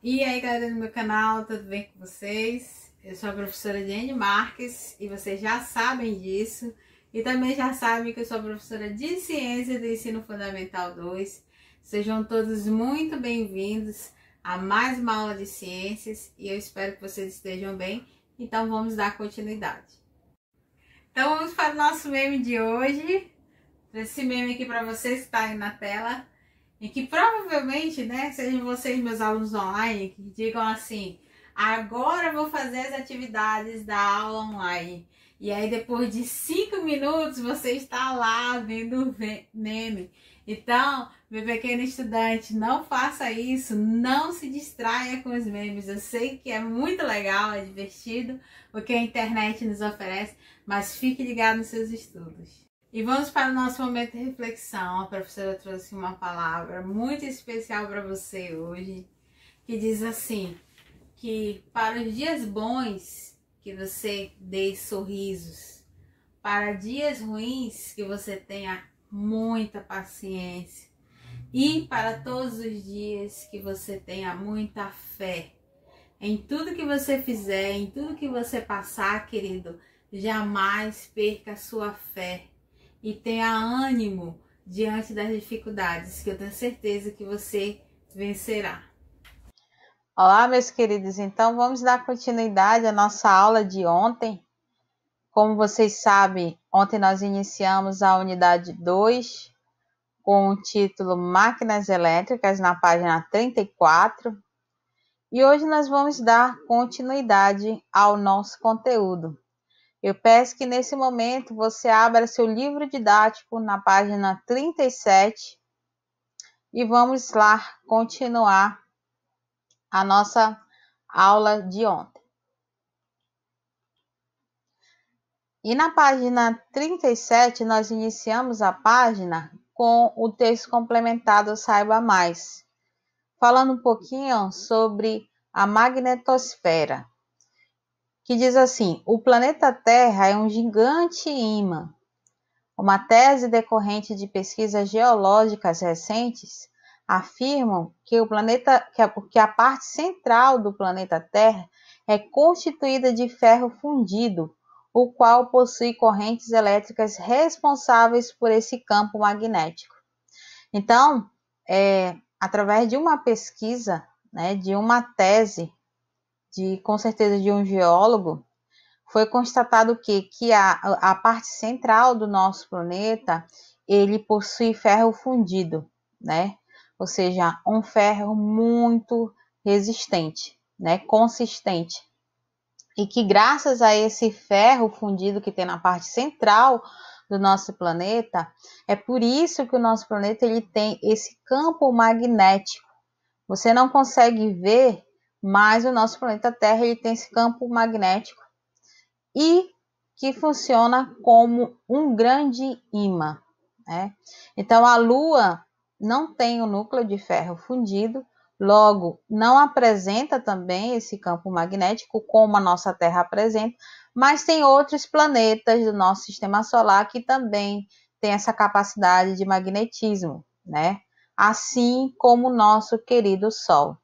E aí, galera do meu canal, tudo bem com vocês? Eu sou a professora Jenny Marques e vocês já sabem disso. E também já sabem que eu sou a professora de Ciência do Ensino Fundamental 2. Sejam todos muito bem-vindos a mais uma aula de Ciências e eu espero que vocês estejam bem. Então vamos dar continuidade. Então vamos para o nosso meme de hoje. Esse meme aqui para vocês que está aí na tela. E que provavelmente, né, sejam vocês, meus alunos online, que digam assim: agora eu vou fazer as atividades da aula online. E aí, depois de 5 minutos, você está lá vendo o meme. Então, meu pequeno estudante, não faça isso, não se distraia com os memes. Eu sei que é muito legal, é divertido o que a internet nos oferece, mas fique ligado nos seus estudos. E vamos para o nosso momento de reflexão. A professora trouxe uma palavra muito especial para você hoje, que diz assim, que para os dias bons que você dê sorrisos, para dias ruins que você tenha muita paciência e para todos os dias que você tenha muita fé. Em tudo que você fizer, em tudo que você passar, querido, jamais perca a sua fé. E tenha ânimo diante das dificuldades, que eu tenho certeza que você vencerá. Olá, meus queridos. Então, vamos dar continuidade à nossa aula de ontem. Como vocês sabem, ontem nós iniciamos a unidade 2 com o título Máquinas Elétricas, na página 34. E hoje nós vamos dar continuidade ao nosso conteúdo. Eu peço que nesse momento você abra seu livro didático na página 37 e vamos lá continuar a nossa aula de ontem. E na página 37 nós iniciamos a página com o texto complementado Saiba Mais, falando um pouquinho sobre a magnetosfera, que diz assim: o planeta Terra é um gigante ímã. Uma tese decorrente de pesquisas geológicas recentes afirmam que a parte central do planeta Terra é constituída de ferro fundido, o qual possui correntes elétricas responsáveis por esse campo magnético. Então, através de uma pesquisa, né, de uma tese, com certeza de um geólogo, foi constatado que a parte central do nosso planeta, ele possui ferro fundido, né? Ou seja, um ferro muito resistente, né? Consistente. E que graças a esse ferro fundido que tem na parte central do nosso planeta, é por isso que o nosso planeta ele tem esse campo magnético. Você não consegue ver, mas o nosso planeta Terra ele tem esse campo magnético e que funciona como um grande ímã, né? Então, a Lua não tem o núcleo de ferro fundido, logo, não apresenta também esse campo magnético como a nossa Terra apresenta, mas tem outros planetas do nosso sistema solar que também têm essa capacidade de magnetismo, né? Assim como o nosso querido Sol.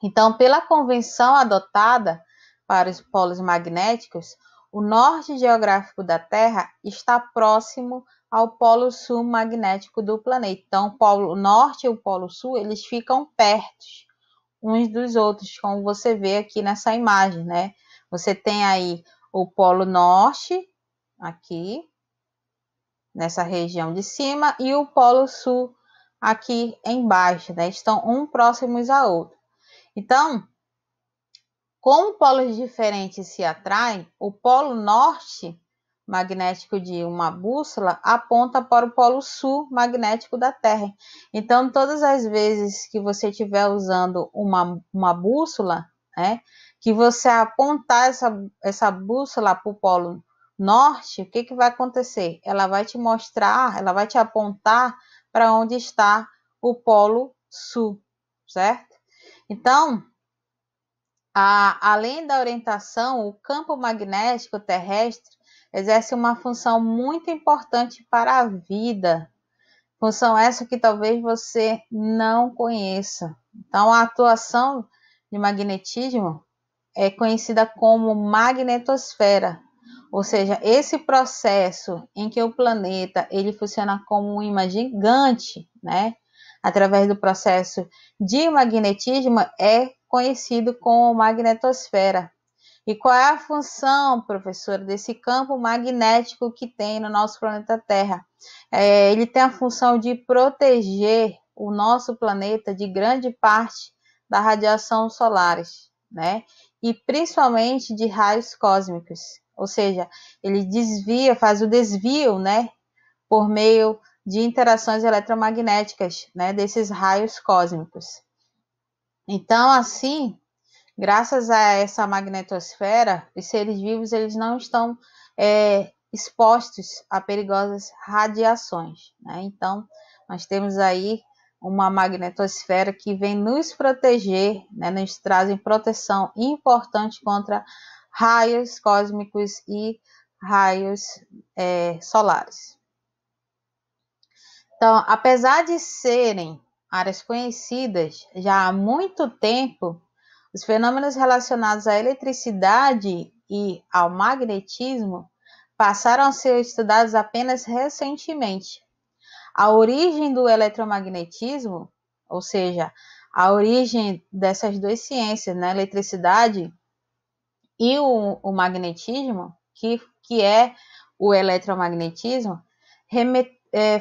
Então, pela convenção adotada para os polos magnéticos, o norte geográfico da Terra está próximo ao polo sul magnético do planeta. Então, o polo norte e o polo sul, eles ficam perto uns dos outros, como você vê aqui nessa imagem, né? Você tem aí o polo norte, aqui, nessa região de cima, e o polo sul, aqui embaixo, né? Estão um próximos ao outro. Então, como polos diferentes se atraem, o polo norte magnético de uma bússola aponta para o polo sul magnético da Terra. Então, todas as vezes que você estiver usando uma bússola, né, que você apontar essa bússola para o polo norte, o que vai acontecer? Ela vai te mostrar, ela vai te apontar para onde está o polo sul, certo? Então, além da orientação, o campo magnético terrestre exerce uma função muito importante para a vida. Função essa que talvez você não conheça. Então, a atuação de magnetismo é conhecida como magnetosfera. Ou seja, esse processo em que o planeta ele funciona como um imã gigante, né? Através do processo de magnetismo é conhecido como magnetosfera. E qual é a função, professora, desse campo magnético que tem no nosso planeta Terra? Ele tem a função de proteger o nosso planeta de grande parte da radiação solar, né? E principalmente de raios cósmicos. Ou seja, ele desvia, faz o desvio, né? Por meio de interações eletromagnéticas, né? Desses raios cósmicos. Então, assim, graças a essa magnetosfera, os seres vivos eles não estão expostos a perigosas radiações, né? Então, nós temos aí uma magnetosfera que vem nos proteger, né? Nos trazem proteção importante contra raios cósmicos e raios solares. Então, apesar de serem áreas conhecidas já há muito tempo, os fenômenos relacionados à eletricidade e ao magnetismo passaram a ser estudados apenas recentemente. A origem do eletromagnetismo, ou seja, a origem dessas duas ciências, né, eletricidade e o magnetismo, que é o eletromagnetismo,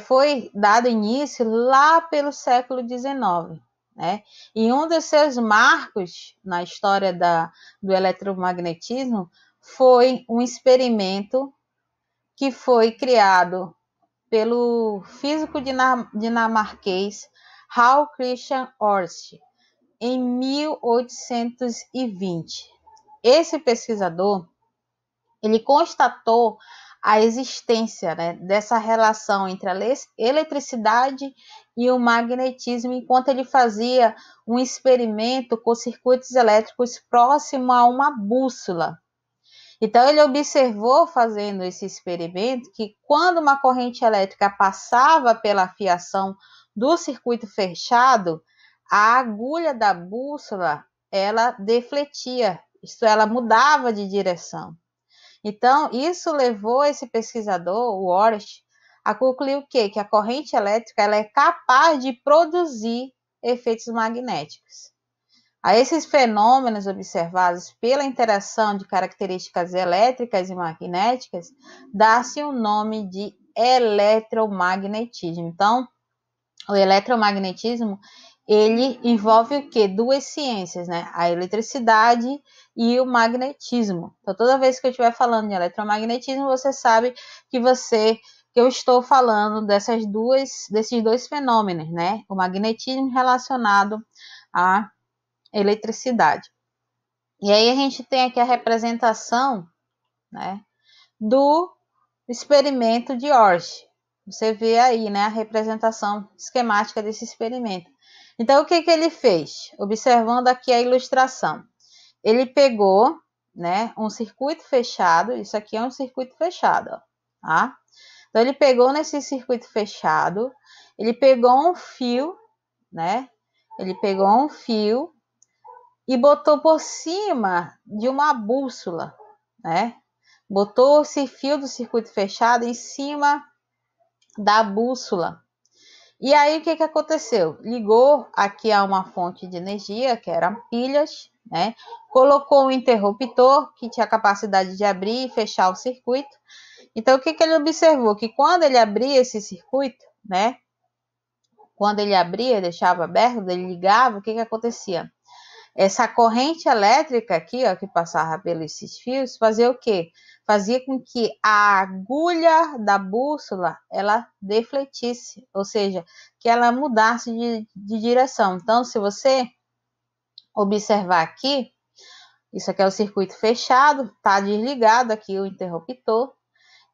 foi dado início lá pelo século XIX. Né? E um dos seus marcos na história do eletromagnetismo foi um experimento que foi criado pelo físico dinamarquês Hans Christian Ørsted em 1820. Esse pesquisador ele constatou a existência, né, dessa relação entre a eletricidade e o magnetismo, enquanto ele fazia um experimento com circuitos elétricos próximo a uma bússola. Então, ele observou, fazendo esse experimento, que quando uma corrente elétrica passava pela fiação do circuito fechado, a agulha da bússola, ela defletia, isto é, ela mudava de direção. Então, isso levou esse pesquisador, o Ørsted, a concluir o quê? Que a corrente elétrica ela é capaz de produzir efeitos magnéticos. A esses fenômenos observados pela interação de características elétricas e magnéticas, dá-se o nome de eletromagnetismo. Então, o eletromagnetismo, ele envolve o quê? Duas ciências, né? A eletricidade e o magnetismo. Então, toda vez que eu estiver falando de eletromagnetismo, você sabe que eu estou falando desses dois fenômenos, né? O magnetismo relacionado à eletricidade. E aí a gente tem aqui a representação, né, do experimento de Ørsted. Você vê aí, né, a representação esquemática desse experimento. Então, o que ele fez? Observando aqui a ilustração. Ele pegou, né, um circuito fechado. Isso aqui é um circuito fechado, ó, tá? Então, ele pegou nesse circuito fechado, ele pegou um fio, né? Ele pegou um fio e botou por cima de uma bússola, né? Botou esse fio do circuito fechado em cima da bússola. E aí, o que aconteceu? Ligou aqui a uma fonte de energia, que eram pilhas, né? Colocou um interruptor, que tinha a capacidade de abrir e fechar o circuito. Então, o que ele observou? Que quando ele abria esse circuito, né? Quando ele abria, deixava aberto, ele ligava, o que acontecia? Essa corrente elétrica aqui, ó, que passava pelos fios, fazia o quê? Fazia com que a agulha da bússola, ela defletisse, ou seja, que ela mudasse de direção. Então, se você observar aqui, isso aqui é o circuito fechado, tá desligado aqui o interruptor,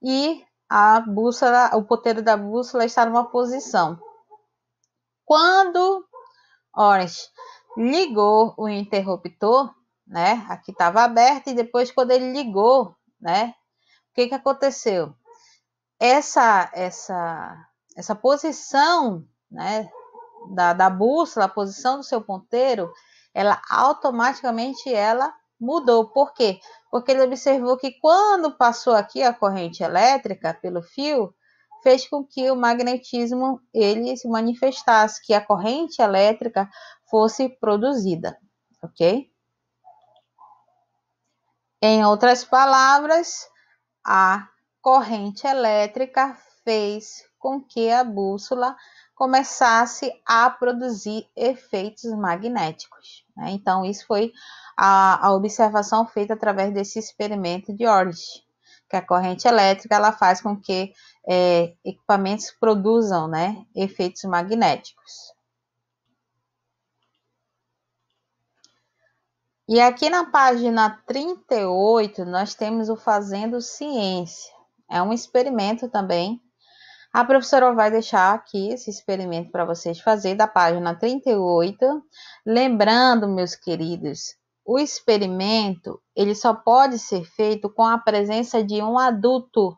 e a bússola, o ponteiro da bússola está numa posição. Quando Ørsted ligou o interruptor, né? Aqui estava aberto e depois quando ele ligou, né? O que aconteceu? Essa posição, né? Da bússola, a posição do seu ponteiro, ela automaticamente mudou. Por quê? Porque ele observou que quando passou aqui a corrente elétrica pelo fio, fez com que o magnetismo ele se manifestasse, que a corrente elétrica fosse produzida, ok? Em outras palavras, a corrente elétrica fez com que a bússola começasse a produzir efeitos magnéticos, né? Então, isso foi a observação feita através desse experimento de Oersted, que a corrente elétrica ela faz com que equipamentos produzam, né, efeitos magnéticos. E aqui na página 38, nós temos o Fazendo Ciência. É um experimento também. A professora vai deixar aqui esse experimento para vocês fazerem da página 38. Lembrando, meus queridos, o experimento ele só pode ser feito com a presença de um adulto,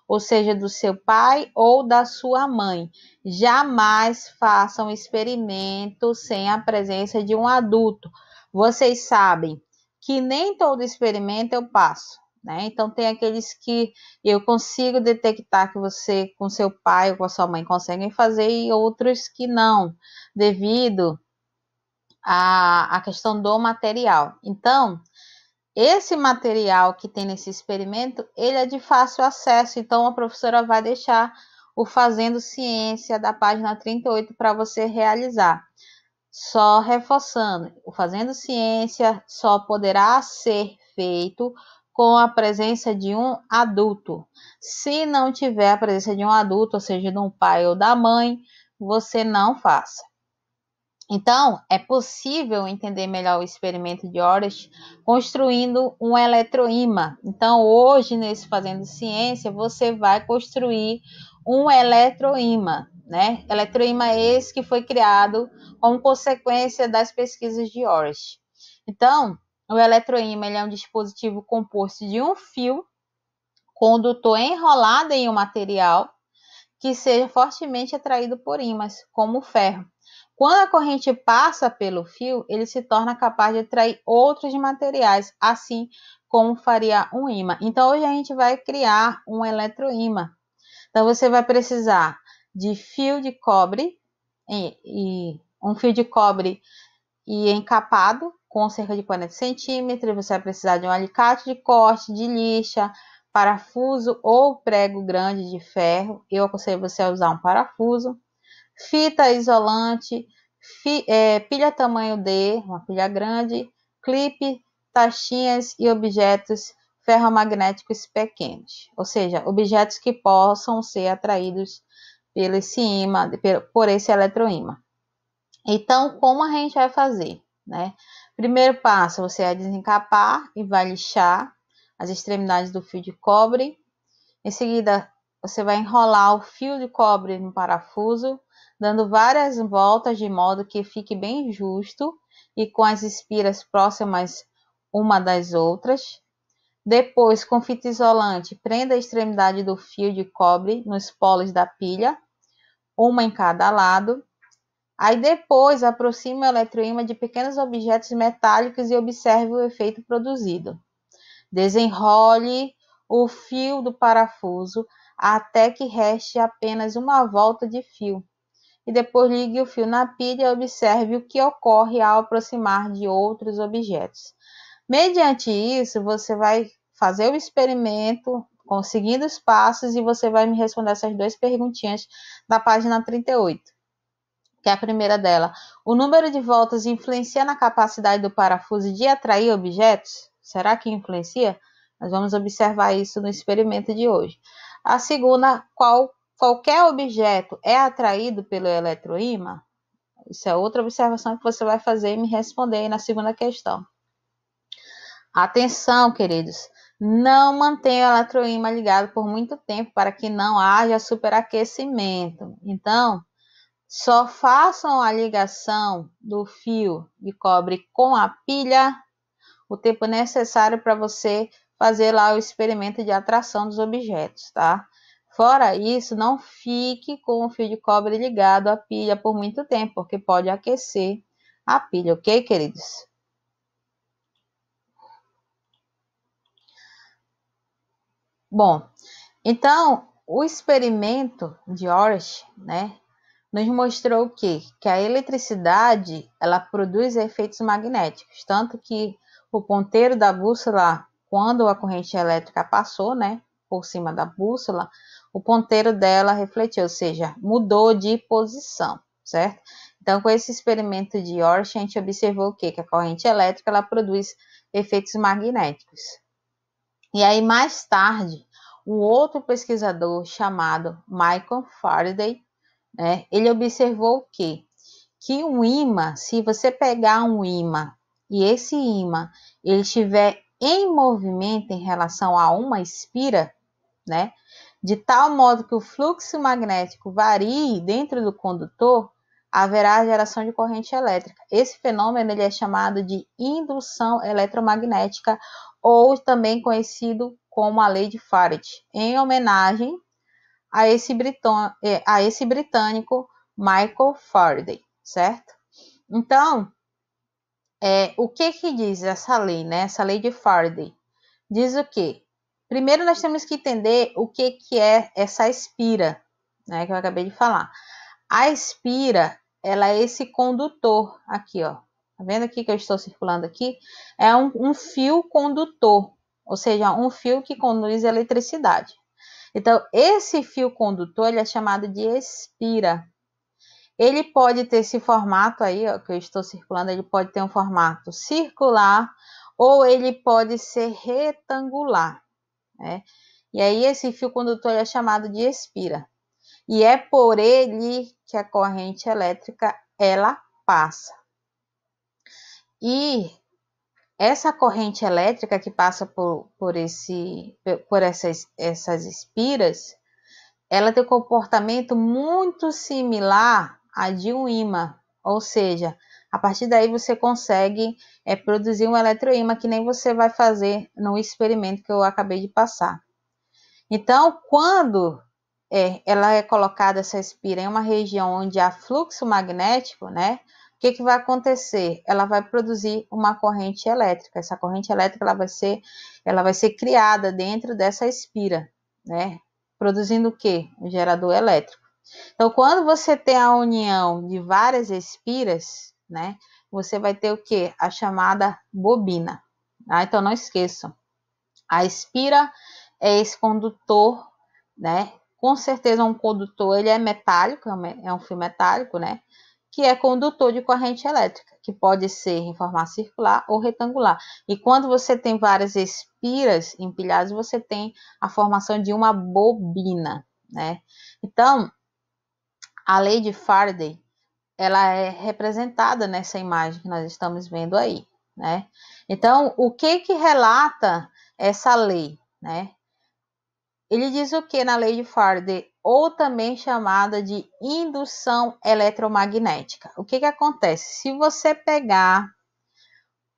ou seja, do seu pai ou da sua mãe. Jamais façam experimento sem a presença de um adulto. Vocês sabem que nem todo experimento eu passo, né? Então, tem aqueles que eu consigo detectar que você, com seu pai ou com a sua mãe, conseguem fazer e outros que não, devido à questão do material. Então, esse material que tem nesse experimento, ele é de fácil acesso. Então, a professora vai deixar o Fazendo Ciência da página 38 para você realizar. Só reforçando, o Fazendo Ciência só poderá ser feito com a presença de um adulto. Se não tiver a presença de um adulto, ou seja, de um pai ou da mãe, você não faça. Então, é possível entender melhor o experimento de Oersted construindo um eletroímã. Então, hoje, nesse Fazendo Ciência, você vai construir um eletroímã, né? Eletroímã esse que foi criado como consequência das pesquisas de Oersted. Então, o eletroímã ele é um dispositivo composto de um fio condutor enrolado em um material que seja fortemente atraído por ímãs, como o ferro. Quando a corrente passa pelo fio, ele se torna capaz de atrair outros materiais, assim como faria um ímã. Então, hoje a gente vai criar um eletroímã. Então, você vai precisar de fio de cobre, um fio de cobre encapado, com cerca de 40 centímetros. Você vai precisar de um alicate de corte, de lixa, parafuso ou prego grande de ferro. Eu aconselho você a usar um parafuso. Fita isolante, pilha tamanho D, uma pilha grande, clipe, taxinhas e objetos ferromagnéticos pequenos, ou seja, objetos que possam ser atraídos por esse eletroímã. Então, como a gente vai fazer, né? Primeiro passo, você vai desencapar e vai lixar as extremidades do fio de cobre. Em seguida, você vai enrolar o fio de cobre no parafuso, dando várias voltas de modo que fique bem justo e com as espiras próximas uma das outras. Depois, com fita isolante, prenda a extremidade do fio de cobre nos polos da pilha, uma em cada lado. Aí depois, aproxime o eletroímã de pequenos objetos metálicos e observe o efeito produzido. Desenrole o fio do parafuso até que reste apenas uma volta de fio. E depois ligue o fio na pilha e observe o que ocorre ao aproximar de outros objetos. Mediante isso, você vai fazer o experimento, seguindo os passos, e você vai me responder essas duas perguntinhas da página 38. Que é a primeira dela. O número de voltas influencia na capacidade do parafuso de atrair objetos? Será que influencia? Nós vamos observar isso no experimento de hoje. A segunda, qualquer objeto é atraído pelo eletroímã? Isso é outra observação que você vai fazer e me responder aí na segunda questão. Atenção, queridos. Não mantenha o eletroímã ligado por muito tempo para que não haja superaquecimento. Então, só façam a ligação do fio de cobre com a pilha o tempo necessário para você fazer lá o experimento de atração dos objetos, tá? Fora isso, não fique com o fio de cobre ligado à pilha por muito tempo, porque pode aquecer a pilha, ok, queridos? Bom, então, o experimento de Orish, né, nos mostrou o quê? Que a eletricidade, ela produz efeitos magnéticos, tanto que o ponteiro da bússola, quando a corrente elétrica passou, né, por cima da bússola, o ponteiro dela refletiu, ou seja, mudou de posição, certo? Então, com esse experimento de Orish, a gente observou o quê? Que a corrente elétrica, ela produz efeitos magnéticos. E aí, mais tarde, um outro pesquisador chamado Michael Faraday, né, ele observou o quê? Que um ímã, se você pegar um ímã e esse ímã ele estiver em movimento em relação a uma espira, né, de tal modo que o fluxo magnético varie dentro do condutor, haverá geração de corrente elétrica. Esse fenômeno ele é chamado de indução eletromagnética, ou também conhecido como a lei de Faraday, em homenagem a esse britânico Michael Faraday, certo? Então, o que diz essa lei, né? Essa lei de Faraday diz o quê? Primeiro nós temos que entender o que é essa espira, né? Que eu acabei de falar. A espira, ela é esse condutor aqui, ó. Tá vendo aqui que eu estou circulando aqui? É um fio condutor, ou seja, um fio que conduz eletricidade. Então, esse fio condutor ele é chamado de espira. Ele pode ter esse formato aí, ó, que eu estou circulando, ele pode ter um formato circular ou ele pode ser retangular, né? E aí esse fio condutor é chamado de espira. E é por ele que a corrente elétrica ela passa. E essa corrente elétrica que passa por essas espiras, ela tem um comportamento muito similar a de um ímã, ou seja, a partir daí você consegue produzir um eletroímã que nem você vai fazer no experimento que eu acabei de passar. Então, quando ela é colocada, essa espira, em uma região onde há fluxo magnético, né? O que vai acontecer? Ela vai produzir uma corrente elétrica. Essa corrente elétrica ela vai ser criada dentro dessa espira, né? Produzindo o quê? Um gerador elétrico. Então, quando você tem a união de várias espiras, né? Você vai ter o quê? A chamada bobina. Tá? Então, não esqueçam. A espira é esse condutor, né? Com certeza um condutor, ele é metálico, é um fio metálico, né? Que é condutor de corrente elétrica, que pode ser em formato circular ou retangular. E quando você tem várias espiras empilhadas, você tem a formação de uma bobina, né? Então, a lei de Faraday, ela é representada nessa imagem que nós estamos vendo aí, né? Então, o que relata essa lei, né? Ele diz o que na lei de Faraday, ou também chamada de indução eletromagnética. O que acontece? Se você pegar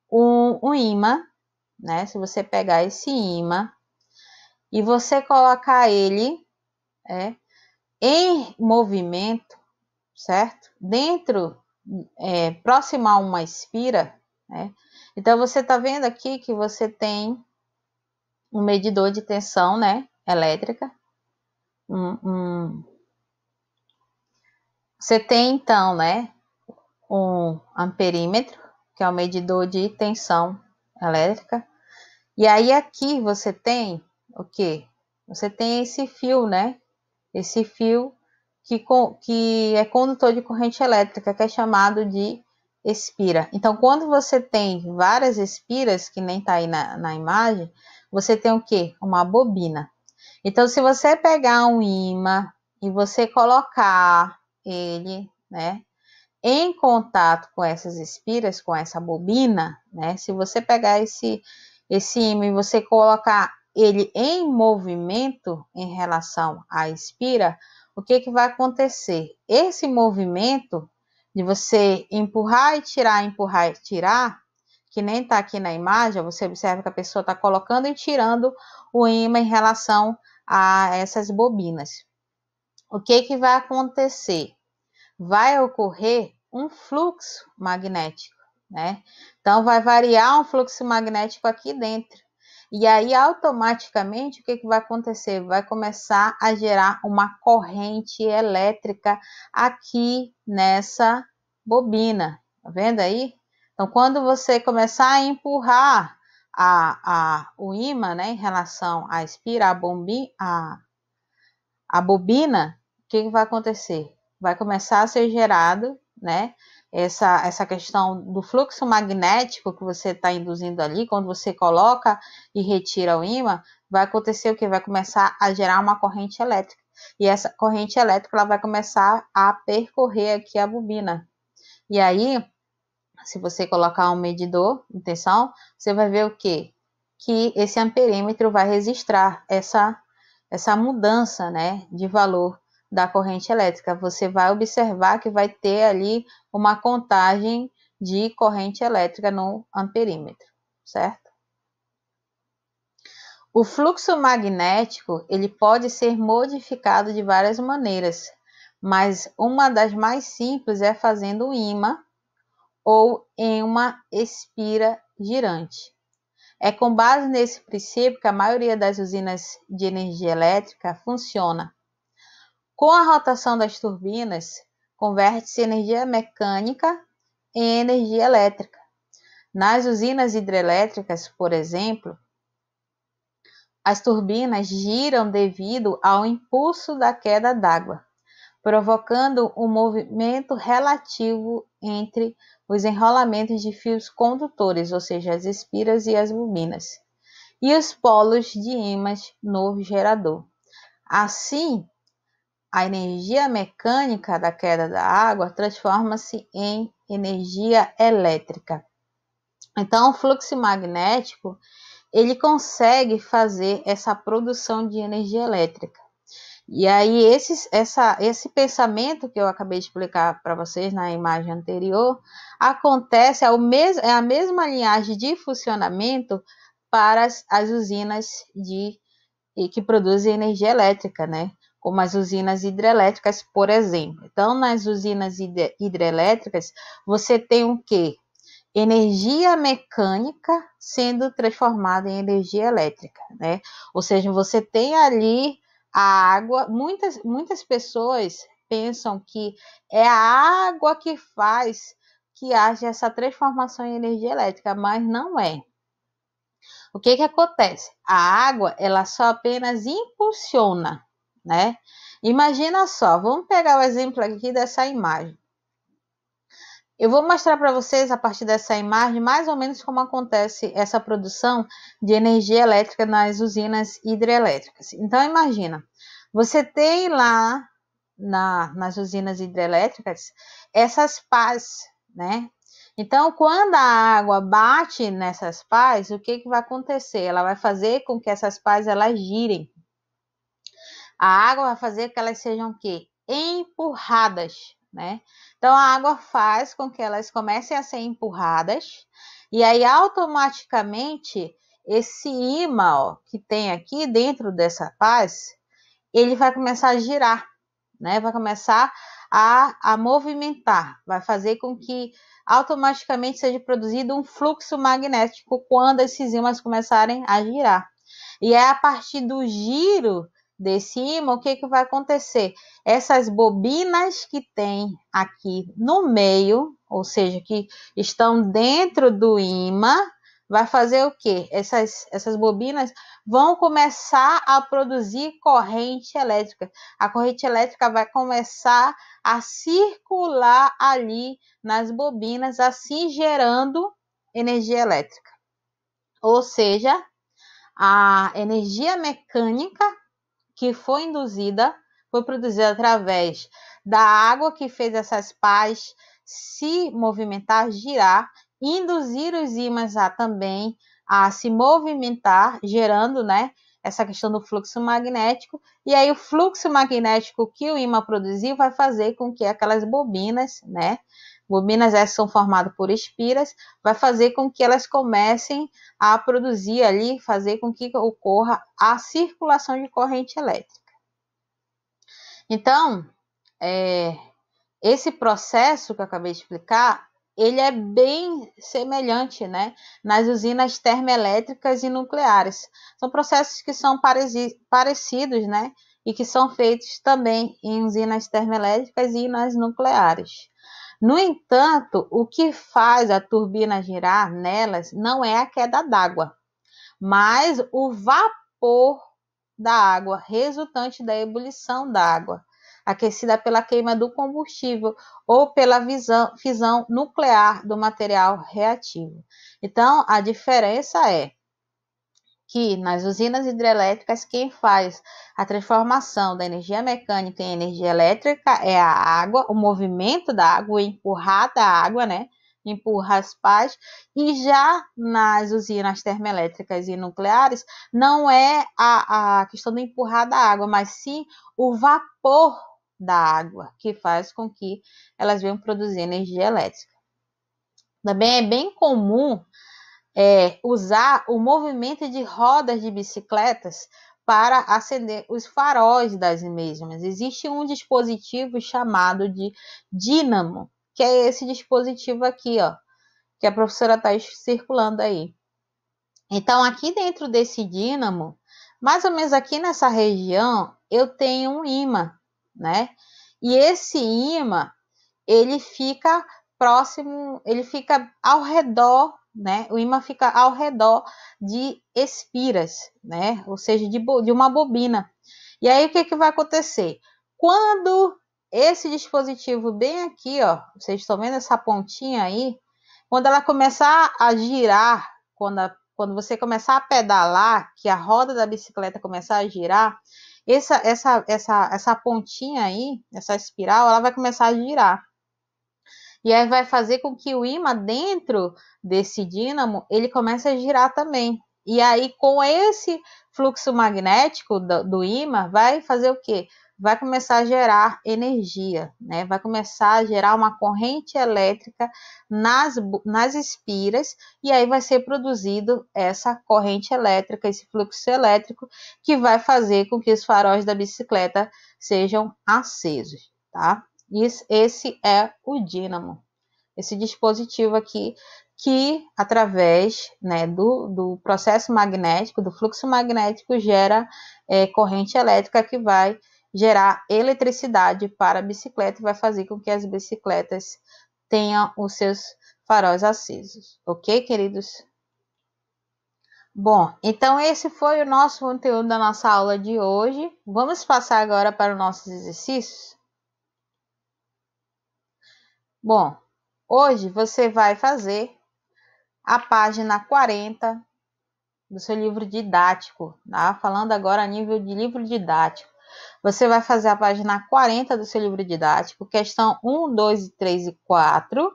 um ímã, né? Se você pegar esse ímã e você colocar ele em movimento, certo? Dentro, próximo a uma espira, né? Então, você está vendo aqui que você tem um medidor de tensão, né? Elétrica. Você tem, então, né? Um amperímetro, que é o medidor de tensão elétrica. E aí, aqui você tem o quê? Você tem esse fio, né? Esse fio que é condutor de corrente elétrica, que é chamado de espira. Então, quando você tem várias espiras, que nem está aí na imagem, você tem o quê? Uma bobina. Então, se você pegar um ímã e você colocar ele, né, em contato com essas espiras, com essa bobina, né, se você pegar esse ímã e você colocar ele em movimento em relação à espira, o que vai acontecer? Esse movimento de você empurrar e tirar, que nem está aqui na imagem, você observa que a pessoa está colocando e tirando o ímã em relação a essas bobinas. O que vai acontecer? Vai ocorrer um fluxo magnético, né? Então, vai variar um fluxo magnético aqui dentro. E aí, automaticamente, o que vai acontecer? Vai começar a gerar uma corrente elétrica aqui nessa bobina. Tá vendo aí? Então, quando você começar a empurrar o ímã, né, em relação à espira, a bobina, o que vai acontecer? Vai começar a ser gerado, né, essa questão do fluxo magnético que você está induzindo ali, quando você coloca e retira o ímã, vai acontecer o que? Vai começar a gerar uma corrente elétrica. E essa corrente elétrica ela vai começar a percorrer aqui a bobina. E aí, se você colocar um medidor de tensão, você vai ver o quê? Que esse amperímetro vai registrar essa mudança, né, de valor da corrente elétrica. Você vai observar que vai ter ali uma contagem de corrente elétrica no amperímetro, certo? O fluxo magnético, ele pode ser modificado de várias maneiras, mas uma das mais simples é fazendo o ímã ou em uma espira girante. É com base nesse princípio que a maioria das usinas de energia elétrica funciona. Com a rotação das turbinas, converte-se energia mecânica em energia elétrica. Nas usinas hidrelétricas, por exemplo, as turbinas giram devido ao impulso da queda d'água, provocando um movimento relativo entre os enrolamentos de fios condutores, ou seja, as espiras e as bobinas, e os polos de ímãs no gerador. Assim, a energia mecânica da queda da água transforma-se em energia elétrica. Então, o fluxo magnético, ele consegue fazer essa produção de energia elétrica. E aí, esse pensamento que eu acabei de explicar para vocês na imagem anterior, acontece, é a mesma linhagem de funcionamento para as usinas que produzem energia elétrica, né? Como as usinas hidrelétricas, por exemplo. Então, nas usinas hidrelétricas, você tem o quê? Energia mecânica sendo transformada em energia elétrica, né? Ou seja, você tem ali a água. Muitas pessoas pensam que é a água que faz que haja essa transformação em energia elétrica, mas não é. O que acontece? A água, ela só apenas impulsiona, né? Imagina só, vamos pegar o exemplo aqui dessa imagem. Eu vou mostrar para vocês, a partir dessa imagem, mais ou menos como acontece essa produção de energia elétrica nas usinas hidrelétricas. Então, imagina, você tem lá nas usinas hidrelétricas essas pás, né? Então, quando a água bate nessas pás, o que vai acontecer? Ela vai fazer com que essas pás elas girem. A água vai fazer que elas sejam o quê? Empurradas, né? Então, a água faz com que elas comecem a ser empurradas e aí, automaticamente, esse ímã, ó, que tem aqui dentro dessa paz, ele vai começar a girar, né? Vai começar a movimentar, vai fazer com que automaticamente seja produzido um fluxo magnético quando esses ímãs começarem a girar. E é a partir do giro desse ímã, o que vai acontecer? Essas bobinas que tem aqui no meio, ou seja, que estão dentro do ímã, vai fazer o quê? Essas bobinas vão começar a produzir corrente elétrica. A corrente elétrica vai começar a circular ali nas bobinas, assim gerando energia elétrica. Ou seja, a energia mecânica que foi induzida, foi produzida através da água que fez essas pás se movimentar, girar, induzir os ímãs também a se movimentar, gerando, né, essa questão do fluxo magnético. E aí o fluxo magnético que o ímã produziu vai fazer com que aquelas bobinas, né, bobinas essas são formadas por espiras, vai fazer com que elas comecem a produzir ali, fazer com que ocorra a circulação de corrente elétrica. Então, esse processo que eu acabei de explicar, ele é bem semelhante, né, nas usinas termoelétricas e nucleares. São processos que são parecidos, né, e que são feitos também em usinas termoelétricas e nas nucleares. No entanto, o que faz a turbina girar nelas não é a queda d'água, mas o vapor da água resultante da ebulição da água, aquecida pela queima do combustível ou pela fissão nuclear do material reativo. Então, a diferença é que nas usinas hidrelétricas quem faz a transformação da energia mecânica em energia elétrica é a água, o movimento da água, o empurrar da água, né? Empurra as pás, e já nas usinas termoelétricas e nucleares não é a questão do empurrar da água, mas sim o vapor da água que faz com que elas venham produzir energia elétrica. Também é bem comum usar o movimento de rodas de bicicletas para acender os faróis das mesmas. Existe um dispositivo chamado de dínamo, que é esse dispositivo aqui, ó, que a professora está circulando aí. Então, aqui dentro desse dínamo, mais ou menos aqui nessa região, eu tenho um ímã, né? E esse ímã, ele fica próximo, ele fica ao redor, né? O ímã fica ao redor de espiras, né? Ou seja, de uma bobina. E aí, o que que vai acontecer? Quando esse dispositivo bem aqui, ó, vocês estão vendo essa pontinha aí? Quando ela começar a girar, quando você começar a pedalar, que a roda da bicicleta começar a girar, essa pontinha aí, essa espiral, ela vai começar a girar. E aí vai fazer com que o ímã dentro desse dínamo, ele comece a girar também. E aí, com esse fluxo magnético do ímã, vai fazer o quê? Vai começar a gerar energia, né? Vai começar a gerar uma corrente elétrica nas espiras, e aí vai ser produzido essa corrente elétrica, esse fluxo elétrico, que vai fazer com que os faróis da bicicleta sejam acesos, tá? Esse é o dínamo, esse dispositivo aqui que, através, né, do processo magnético, do fluxo magnético, gera corrente elétrica que vai gerar eletricidade para a bicicleta e vai fazer com que as bicicletas tenham os seus faróis acesos. Ok, queridos? Bom, então esse foi o nosso conteúdo da nossa aula de hoje. Vamos passar agora para os nossos exercícios? Bom, hoje você vai fazer a página 40 do seu livro didático, tá? Falando agora a nível de livro didático. Você vai fazer a página 40 do seu livro didático, questão 1, 2, 3 e 4,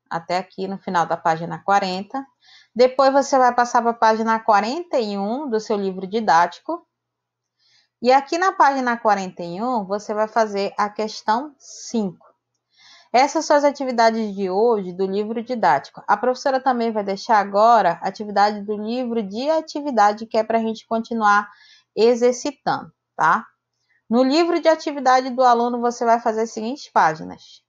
até aqui no final da página 40. Depois você vai passar para a página 41 do seu livro didático. E aqui na página 41, você vai fazer a questão 5. Essas são as atividades de hoje do livro didático. A professora também vai deixar agora a atividade do livro de atividade, que é para a gente continuar exercitando, tá? No livro de atividade do aluno, você vai fazer as seguintes páginas.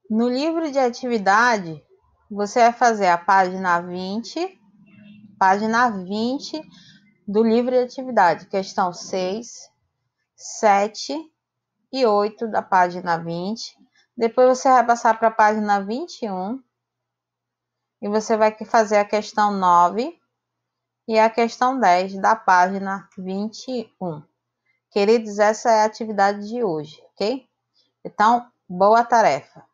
No livro de atividade, você vai fazer a página 20 do livro de atividade, questão 6, 7 e 8 da página 20. Depois você vai passar para a página 21 e você vai fazer a questão 9 e a questão 10 da página 21. Queridos, essa é a atividade de hoje, ok? Então, boa tarefa!